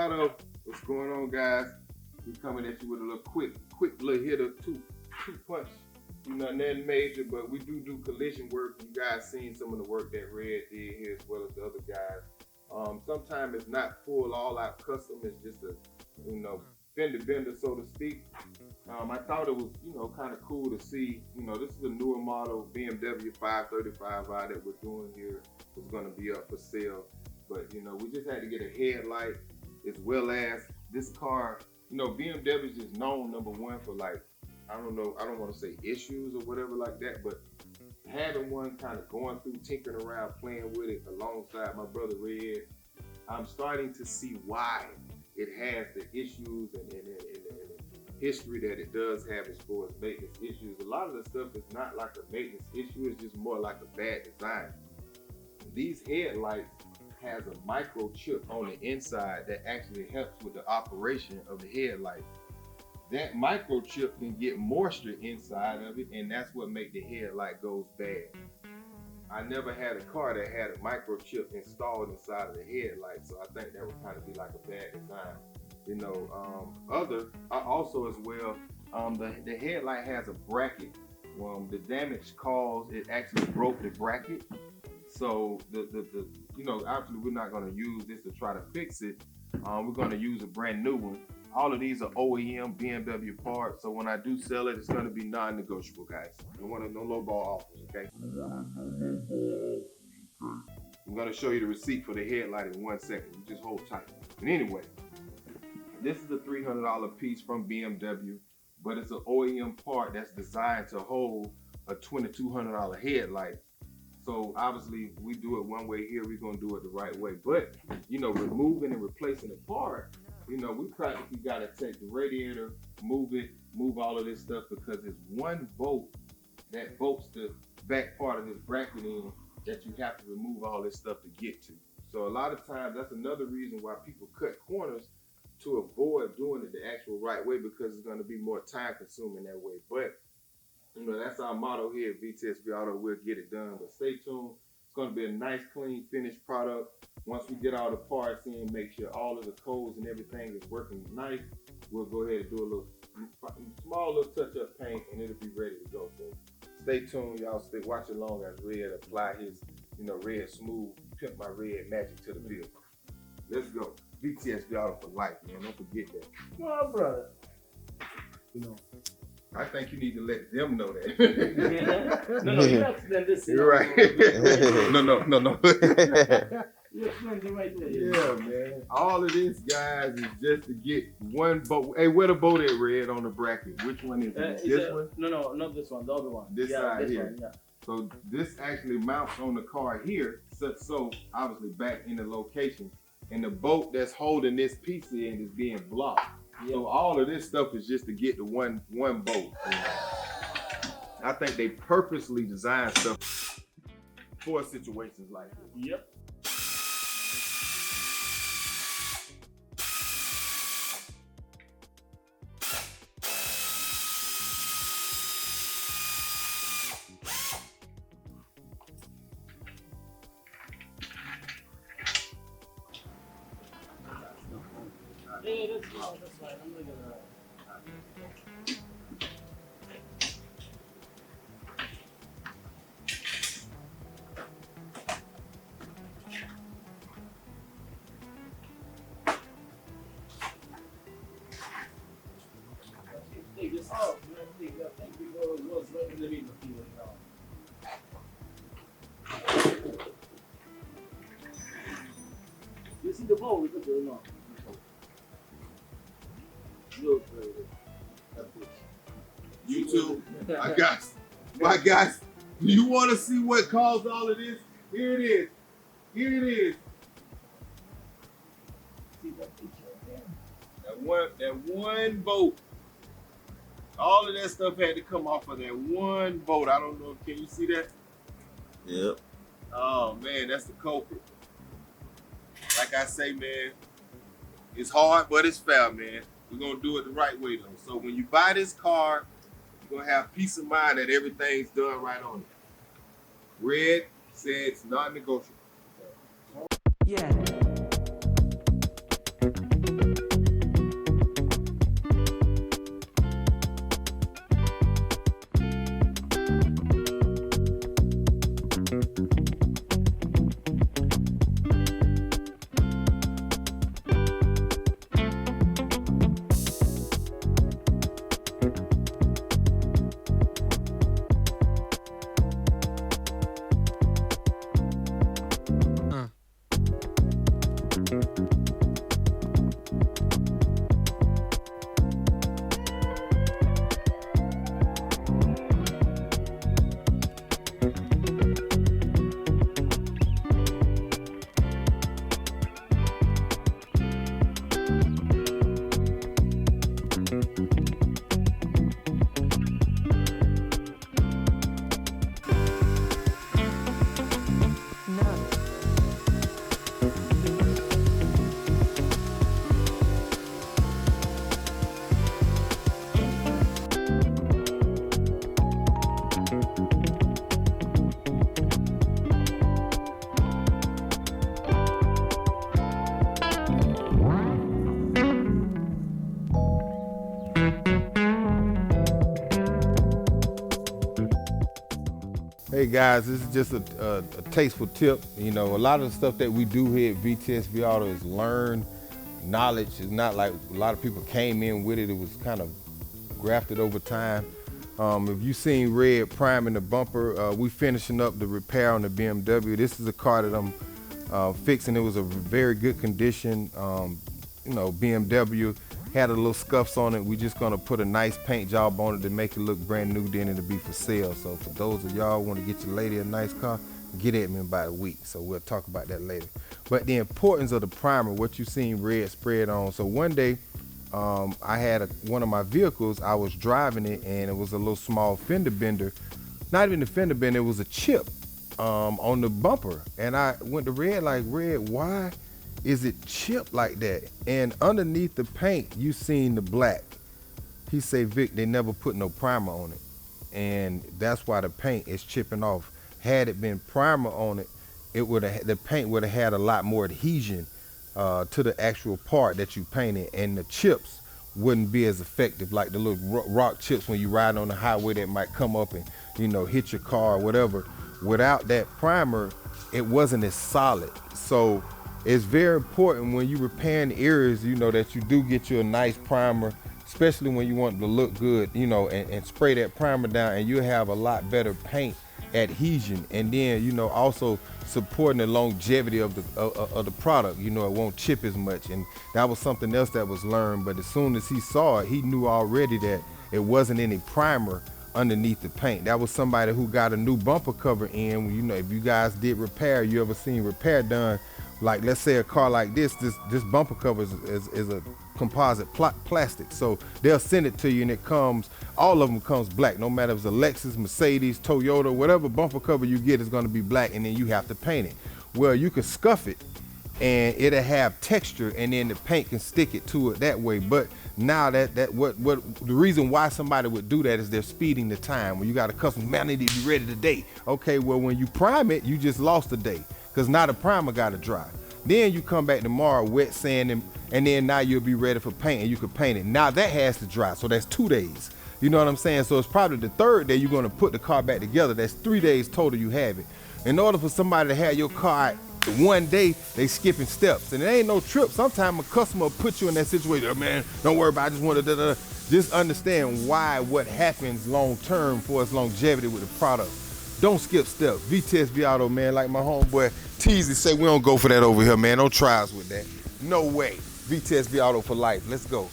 start off, what's going on, guys? We're coming at you with a little quick little hitter, two punch. Nothing major, but we do collision work. You guys seen some of the work that Raed did here as well as the other guys. Sometimes it's not full all out custom. It's just a fender bender, so to speak. I thought it was kind of cool to see. This is a newer model BMW 535i that we're doing here. It's going to be up for sale, but we just had to get a headlight as well as this car. BMW is just known #1 for, like, I don't want to say issues or whatever like that, but having one kind of going through, tinkering around, playing with it alongside my brother Raed, I'm starting to see why it has the issues and history that it does have as far as maintenance issues. A lot of the stuff is not like a maintenance issue, it's just more like a bad design. These headlights has a microchip on the inside that actually helps with the operation of the headlight. That microchip can get moisture inside of it, and that's what makes the headlight goes bad. I never had a car that had a microchip installed inside of the headlight, so I think that would kind of be like a bad design. Also as well, the headlight has a bracket. The damage caused, it actually broke the bracket. So obviously we're not going to use this to try to fix it. We're going to use a brand new one. All of these are OEM BMW parts, so when I do sell it, it's going to be non-negotiable, guys. No low ball offers, okay? I'm going to show you the receipt for the headlight in 1 second. You just hold tight. But anyway, this is a $300 piece from BMW, but it's an OEM part that's designed to hold a $2,200 headlight. So obviously we do it one way here, we're gonna do it the right way. But removing and replacing the part, we practically gotta take the radiator, move all of this stuff, because it's one bolt that bolts the back part of this bracket in that you have to remove all this stuff to get to. So a lot of times that's another reason why people cut corners, to avoid doing it the actual right way, because it's gonna be more time consuming that way. But that's our motto here at VTSV Auto. We'll get it done, but stay tuned. It's going to be a nice, clean, finished product. Once we get all the parts in, make sure all of the codes and everything is working nice, we'll go ahead and do a little small touch-up paint, and it'll be ready to go. So stay tuned, y'all. Watch along as Raed apply his, Raed Smooth, pimp my Raed magic to the vehicle. Let's go. VTSV Auto for life, man. Don't forget that. Well, brother. I think you need to let them know that. No, you explain this. You're right. No. You explain the right way. Yeah, man. All of this, guys, is just to get one bolt. Hey, where the bolt at, Raed, on the bracket? Which one is it? This one? No, not this one. The other one. This side here. One, yeah. So this actually mounts on the car here, so obviously back in the location. And the bolt that's holding this piece in is being blocked. So all of this stuff is just to get the one bolt. I think they purposely designed stuff for situations like this. Yep. Yeah, that's right. I'm looking at that. Take this off. I think we was right in the middle of you now. You see the ball? We put it on. YouTube, my guys, do you want to see what caused all of this? Here it is. See that picture there? That one bolt. All of that stuff had to come off of that one bolt. I don't know. Can you see that? Yep. Oh man, that's the culprit. Like I say, man, it's hard, but it's fair, man. We're gonna do it the right way though. So when you buy this car, you're gonna have peace of mind that everything's done right on it. Raed said it's non-negotiable. Yeah. Hey guys, this is just a tasteful tip. You know, a lot of the stuff that we do here at VTSV Auto is learned knowledge. It's not like a lot of people came in with it. It was kind of grafted over time. If you've seen Raed priming the bumper, we finishing up the repair on the BMW. This is a car that I'm fixing. It was a very good condition. You know, BMW had a little scuffs on it. We just gonna put a nice paint job on it to make it look brand new, then it'll be for sale. So for those of y'all want to get your lady a nice car, get at me in about a week. So we'll talk about that later. But the importance of the primer, what you seen Raed spread on. So one day, I had one of my vehicles, I was driving it and it was a little small fender bender. Not even the fender bender, it was a chip on the bumper. And I went to Raed like, Raed, why is it chipped like that? And underneath the paint, you seen the black. He say, Vic, they never put no primer on it. And that's why the paint is chipping off. Had it been primer on it, the paint would have had a lot more adhesion to the actual part that you painted, and the chips wouldn't be as effective, like the little rock chips when you ride on the highway that might come up and, you know, hit your car or whatever. Without that primer, it wasn't as solid. So it's very important when you repairing the areas, you know, that you do get you a nice primer, especially when you want it to look good, you know, and spray that primer down, and you'll have a lot better paint adhesion. And then, you know, also supporting the longevity of the product. You know, it won't chip as much. And that was something else that was learned. But as soon as he saw it, he knew already that it wasn't any primer underneath the paint. That was somebody who got a new bumper cover in. You know, if you guys did repair, you ever seen repair done, like let's say a car like this bumper cover is a composite plastic. So they'll send it to you and it comes, all of them comes black. No matter if it's a Lexus, Mercedes, Toyota, whatever bumper cover you get is gonna be black, and then you have to paint it. Well, you can scuff it and it'll have texture, and then the paint can stick it to it that way. But now what the reason why somebody would do that is they're speeding the time. When you got a customer, man, they need to be ready today. Okay, well, when you prime it, you just lost a day, because now the primer gotta dry. Then you come back tomorrow, wet sand, and then now you'll be ready for paint, and you can paint it. Now that has to dry, so that's 2 days. You know what I'm saying? So it's probably the third day you're gonna put the car back together. That's 3 days total you have it. In order for somebody to have your car one day, they skipping steps, and it ain't no trip. Sometimes a customer will put you in that situation. Oh, man, don't worry about it, I just want to da-da-da. Just understand what happens long term for its longevity with the product. Don't skip steps. VTSV Auto, man, like my homeboy Teasy say, we don't go for that over here, man. Don't try us with that. No way. VTSV Auto for life. Let's go.